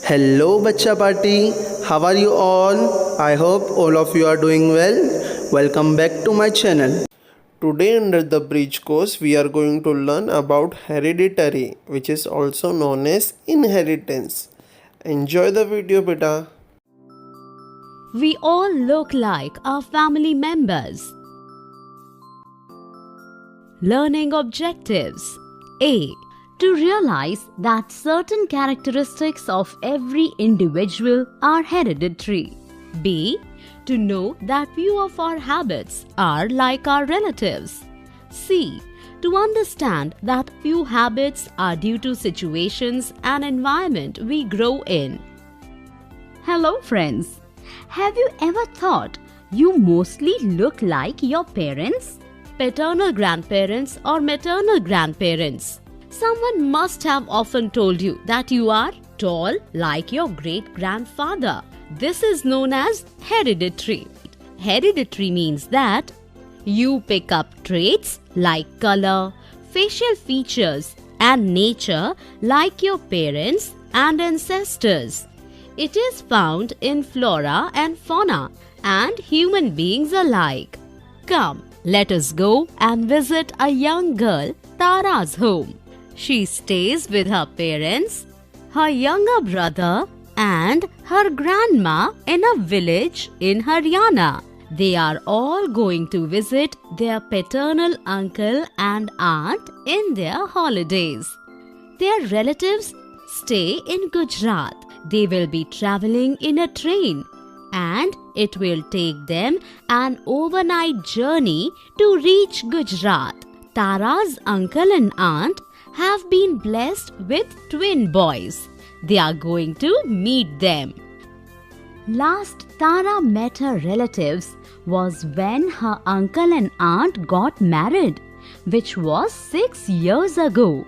Hello, Bacha Party. How are you all? I hope all of you are doing well. Welcome back to my channel. Today, under the bridge course, we are going to learn about hereditary, which is also known as inheritance. Enjoy the video, beta. We all look like our family members. Learning objectives. A. To realize that certain characteristics of every individual are hereditary. B. To know that few of our habits are like our relatives. C. To understand that few habits are due to situations and environment we grow in. Hello friends. Have you ever thought you mostly look like your parents? Paternal grandparents or maternal grandparents? Someone must have often told you that you are tall like your great-grandfather. This is known as hereditary. Hereditary means that you pick up traits like color, facial features, and nature like your parents and ancestors. It is found in flora and fauna and human beings alike. Come, let us go and visit a young girl, Tara's home. She stays with her parents, her younger brother, and her grandma in a village in Haryana. They are all going to visit their paternal uncle and aunt in their holidays. Their relatives stay in Gujarat. They will be traveling in a train, and it will take them an overnight journey to reach Gujarat. Tara's uncle and aunt have been blessed with twin boys. They are going to meet them. Last Tara met her relatives was when her uncle and aunt got married, which was 6 years ago.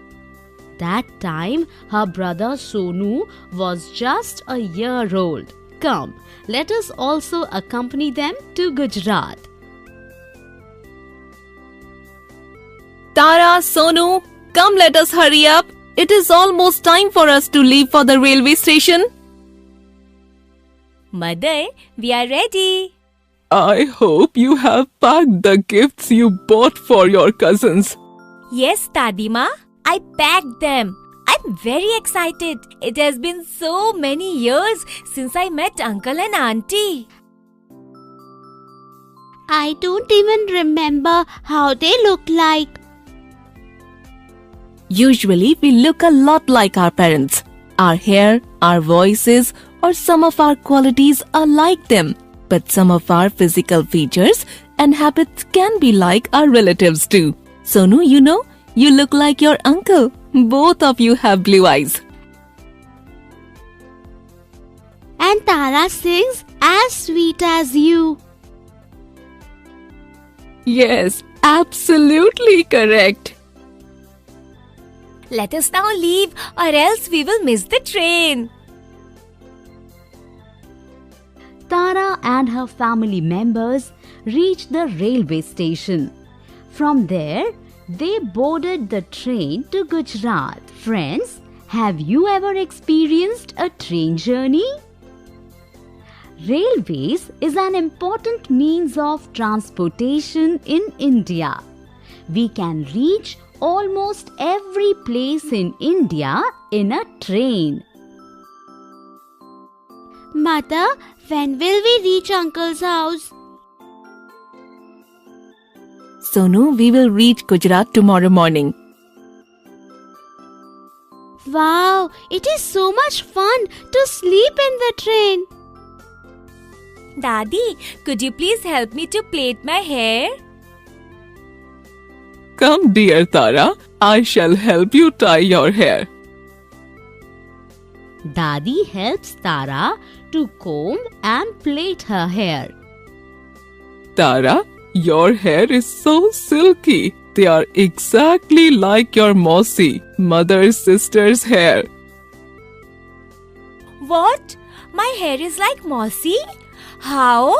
That time, her brother Sonu was just a year old. Come, let us also accompany them to Gujarat. Tara, Sonu, come, let us hurry up. It is almost time for us to leave for the railway station. Mother, we are ready. I hope you have packed the gifts you bought for your cousins. Yes, Tadima, I packed them. I'm very excited. It has been so many years since I met Uncle and Auntie. I don't even remember how they look like. Usually, we look a lot like our parents. Our hair, our voices, or some of our qualities are like them. But some of our physical features and habits can be like our relatives too. Sonu, you look like your uncle. Both of you have blue eyes. And Tara sings as sweet as you. Yes, absolutely correct. Let us now leave or else we will miss the train. Tara and her family members reached the railway station. From there, they boarded the train to Gujarat. Friends, have you ever experienced a train journey? Railways is an important means of transportation in India. We can reach almost every place in India in a train. Mother, when will we reach Uncle's house? Sonu, we will reach Gujarat tomorrow morning. Wow, it is so much fun to sleep in the train. Daddy, could you please help me to plait my hair? Come, dear Tara, I shall help you tie your hair. Dadi helps Tara to comb and plait her hair. Tara, your hair is so silky. They are exactly like your Mausi, mother's sister's hair. What? My hair is like Mausi? How?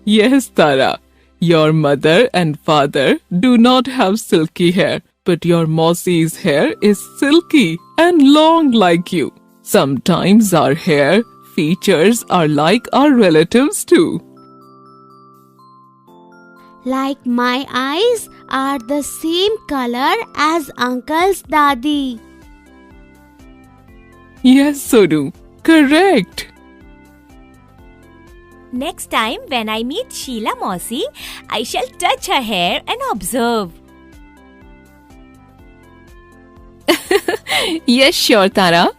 Yes, Tara. Your mother and father do not have silky hair. but your Mausi's hair is silky and long like you. Sometimes our hair features are like our relatives too. Like my eyes are the same color as Uncle's Dadi. Yes, Sonu, correct. Next time when I meet Sheila Mausi, I shall touch her hair and observe. Yes, sure, Tara.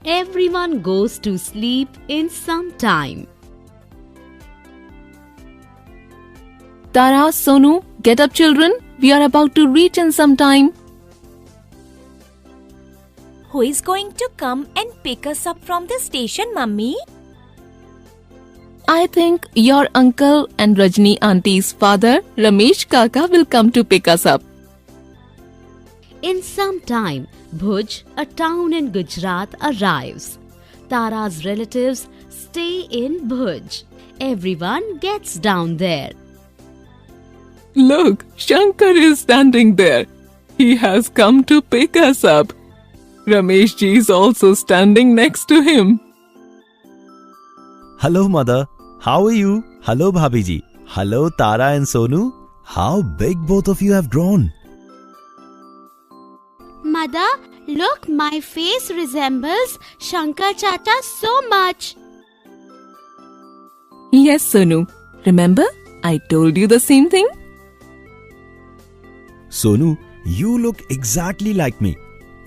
Everyone goes to sleep in some time. Tara, Sonu, get up, children. We are about to reach in some time. Who is going to come and pick us up from the station, Mummy? I think your uncle and Rajni auntie's father, Ramesh Kaka, will come to pick us up. In some time, Bhuj, a town in Gujarat, arrives. Tara's relatives stay in Bhuj. Everyone gets down there. Look, Shankar is standing there. He has come to pick us up. Ramesh ji is also standing next to him. Hello, Mother. How are you? Hello, Bhabhi ji. Hello, Tara and Sonu. How big both of you have grown. Mother, look, my face resembles Shankar Chacha so much. Yes, Sonu. Remember, I told you the same thing? Sonu, you look exactly like me.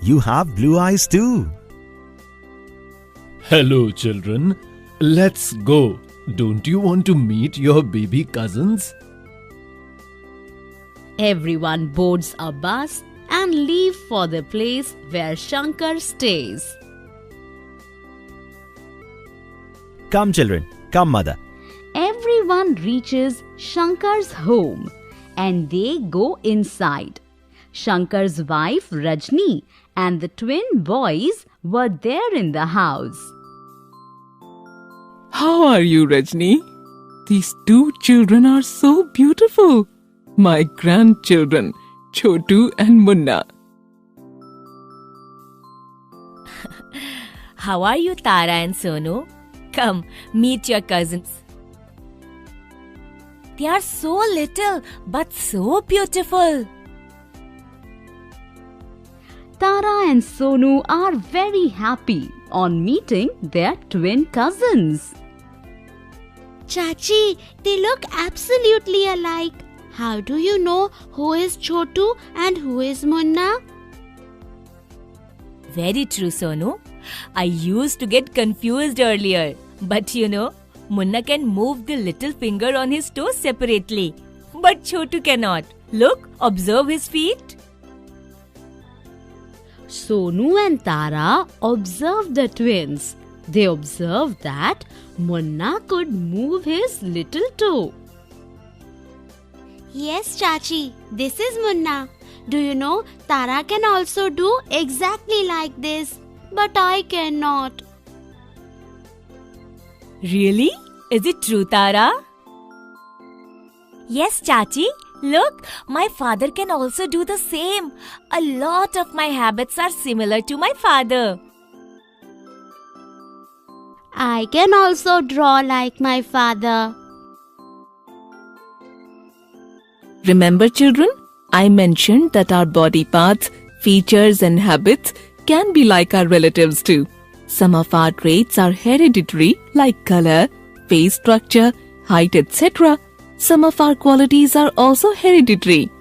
You have blue eyes too. Hello, children. Let's go. Don't you want to meet your baby cousins? Everyone boards a bus and leave for the place where Shankar stays. Come, children. Come, Mother. Everyone reaches Shankar's home and they go inside. Shankar's wife Rajni and the twin boys were there in the house. How are you, Rajni? These two children are so beautiful. My grandchildren, Chotu and Munna. How are you, Tara and Sonu? Come, meet your cousins. They are so little but so beautiful. Tara and Sonu are very happy on meeting their twin cousins. Chachi, they look absolutely alike. How do you know who is Chotu and who is Munna? Very true, Sonu. I used to get confused earlier. But Munna can move the little finger on his toe separately. But Chotu cannot. Look, observe his feet. Sonu and Tara observed the twins. They observed that Munna could move his little toe. Yes, Chachi, this is Munna. Do you know, Tara can also do exactly like this, but I cannot. Really? Is it true, Tara? Yes, Chachi. Look, my father can also do the same. A lot of my habits are similar to my father. I can also draw like my father. Remember, children, I mentioned that our body parts, features and habits can be like our relatives too. Some of our traits are hereditary, like color, face structure, height, etc. Some of our qualities are also hereditary.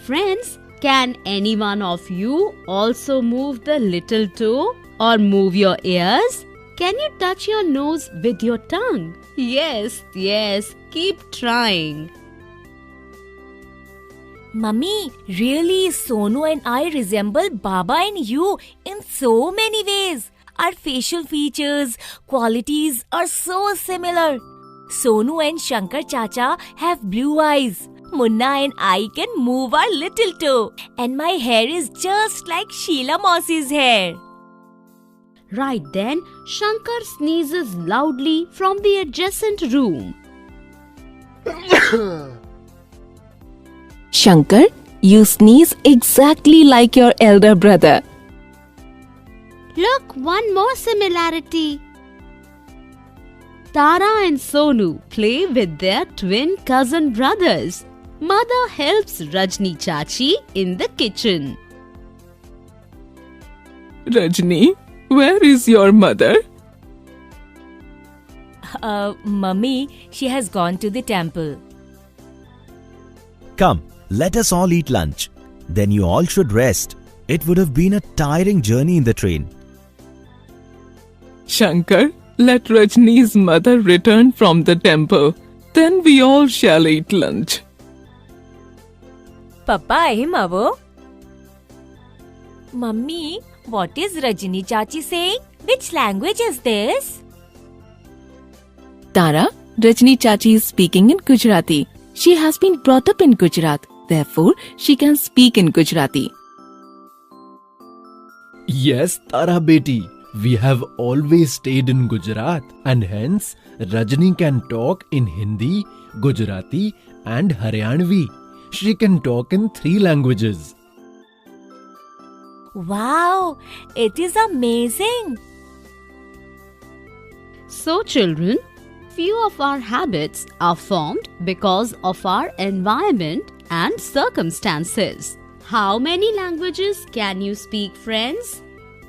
Friends, can any one of you also move the little toe or move your ears? Can you touch your nose with your tongue? Yes, keep trying. Mummy, really, Sonu and I resemble Baba and you in so many ways. Our facial features, qualities are so similar. Sonu and Shankar Chacha have blue eyes. Munna and I can move our little toe. And my hair is just like Sheila Mausi's hair. Right then, Shankar sneezes loudly from the adjacent room. Shankar, you sneeze exactly like your elder brother. Look, one more similarity. Tara and Sonu play with their twin cousin brothers. Mother helps Rajni Chachi in the kitchen. Rajni, where is your mother? Mummy, she has gone to the temple. Come, let us all eat lunch. Then you all should rest. It would have been a tiring journey in the train. Shankar, let Rajni's mother return from the temple. Then we all shall eat lunch. Papa ahi mavo. Mummy, what is Rajni Chachi saying? Which language is this? Tara, Rajni Chachi is speaking in Gujarati. She has been brought up in Gujarat. Therefore, she can speak in Gujarati. Yes, Tara beti. We have always stayed in Gujarat and hence Rajni can talk in Hindi, Gujarati and Haryanvi. She can talk in 3 languages. Wow, it is amazing. So children, few of our habits are formed because of our environment and circumstances. How many languages can you speak, friends?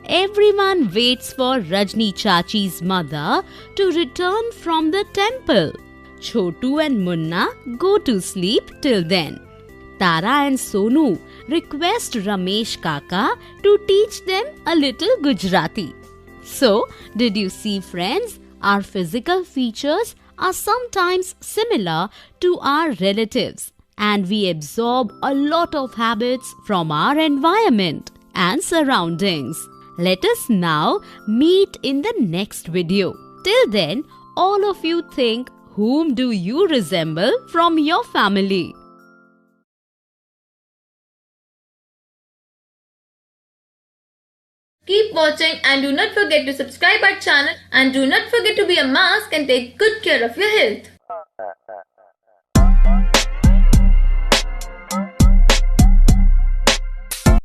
Everyone waits for Rajni Chachi's mother to return from the temple. Chotu and Munna go to sleep till then. Tara and Sonu request Ramesh Kaka to teach them a little Gujarati. So, did you see, friends? Our physical features are sometimes similar to our relatives, and we absorb a lot of habits from our environment and surroundings. Let us now meet in the next video. Till then, all of you think, whom do you resemble from your family? Keep watching and do not forget to subscribe our channel and do not forget to be a mask and take good care of your health.